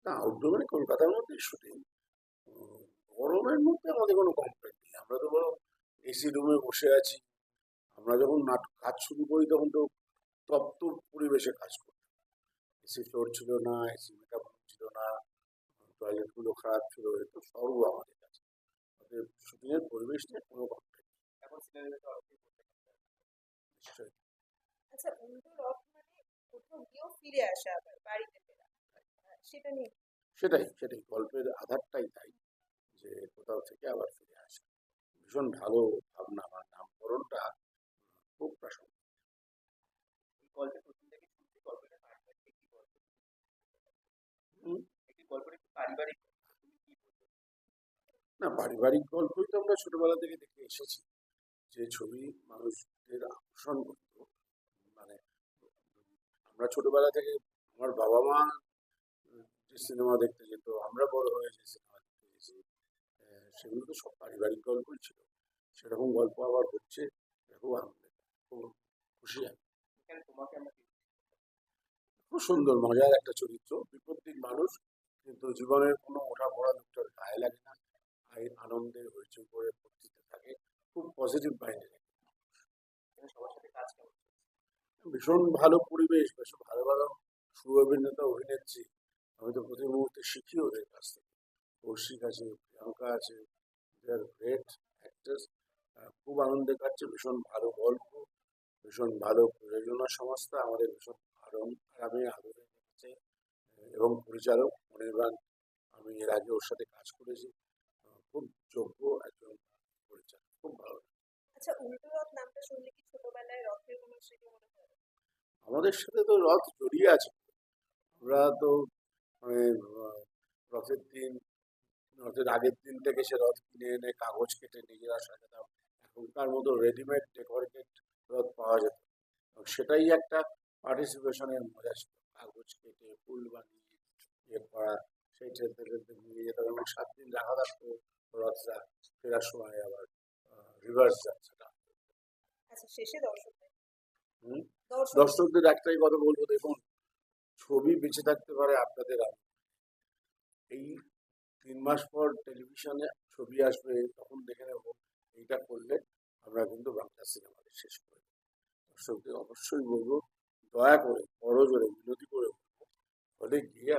না, আউটডোর মানে কলকাতার মধ্যে শুটিং। গরমের মধ্যে আমাদের কোনো কমপ্লেন নেই, আমরা তো বরং এসি রুমে বসে আছি। আমরা যখন নাটক কাজ শুরু করি তখন তো তপ্ত পরিবেশে কাজ করি। এসি ফ্লোর ছিল না, এসি মেকআপ রুম ছিল না, টয়লেট গুলো খারাপ ছিল, এ তো সর্ব আমাদের কাছে। আমাদের শুটিং এর পরিবেশ নিয়ে কোনো কমপ্লেন এখন সিনেমাটা নিশ্চয়ই। আচ্ছা, উল্টো রথ মানে কোথাও গিয়েও ফিরে আসা, আবার বাড়িতে ফেরা। সেটা নিয়ে সেটাই সেটাই গল্পের আধারটাই তাই, যে কোথাও থেকে আবার ফিরে আসা। ভীষণ ভালো ভাবনা, আমার নামকরণটা খুব প্রাসঙ্গিক। এই গল্পের প্রথম থেকে শুনছি, গল্পটা পারিবারিক একটি গল্প। হুম, একটি গল্পটা একটু পারিবারিক গল্প। তুমি কি বলবে? না, পারিবারিক গল্পই তো আমরা ছোটবেলা থেকে দেখে এসেছি। যে ছবি মানুষদের আকর্ষণ করতো, মানে আমরা ছোটবেলা থেকে আমার বাবা মা যে সিনেমা দেখতে যেত, আমরা বড় হয়ে যে সিনেমা দেখতে গেছি, সেগুলো তো সব পারিবারিক গল্পই ছিল। সেরকম গল্প আবার হচ্ছে, এটা খুব আনন্দের, খুব খুশি আমি। এখানে তোমাকে আমরা খুব সুন্দর মজার একটা চরিত্র, বিপত্তির মানুষ, কিন্তু জীবনের কোনো ওঠা পড়া লোকটার গায়ে লাগে না, আনন্দে হইচই করে ফুর্তিতে থাকে, খুব পজিটিভ মাইন্ডের। এখানে সবার সাথে কাজ কেমন চলছে? ভীষণ ভালো পরিবেশ, ভীষণ ভালো ভালো শুভ অভিনেতা অভিনেত্রী। আমি তো প্রতি মুহূর্তে শিখি ওদের কাছ থেকে। কৌশিক আছে, প্রিয়াঙ্কা আছে, গ্রেট অ্যাক্ট্রেস। খুব আনন্দে কাটছে, ভীষণ ভালো গল্প, ভীষণ ভালো প্রযোজনা সংস্থা আমাদের, ভীষণ আরামে আদরে রেখেছে। এবং পরিচালক অনির্বাণ, আমি এর আগে ওর সাথে কাজ করেছি। খুব যোগ্য একজন পরিচালক, খুব ভালো। আচ্ছা, উল্টো রথ নামটা শুনলে কি ছোটবেলায় রথের কোনো স্মৃতি মনে পড়ে? আমাদের সাথে তো রথ জড়িয়ে আছে। আমরা তো মানে রথের দিন, রথের আগের দিন থেকে সে রথ কিনে এনে কাগজ কেটে নিজেরা সাজাতাম। এখনকার মতো রেডিমেড ডেকোরেটেড রথ পাওয়া যেত না। এবং সেটাই একটা পার্টিসিপেশনের মজা ছিল, কাগজ কেটে ফুল বানিয়ে ইয়ে করা। সেই ঠেলতে ঠেলতে নিয়ে যেতাম, এবং 7 দিন রাখা থাকতো রথটা, ফেরার সময় আবার রিভার্স যাত্রাটা। আচ্ছা, শেষে দর্শকদের হুম, দর্শকদের দর্শকদের একটাই কথা বলবো, দেখুন, ছবি বেঁচে থাকতে পারে আপনাদের এই 3 মাস পর টেলিভিশনে ছবি আসবে, তখন দেখে নেবো। এইটা করলে আমরা কিন্তু বাংলা সিনেমাকে শেষ করে দেবো। দর্শকদের অবশ্যই বলবো, দয়া করে বড় জোরে মিনতি করে বলবো, হলে গিয়ে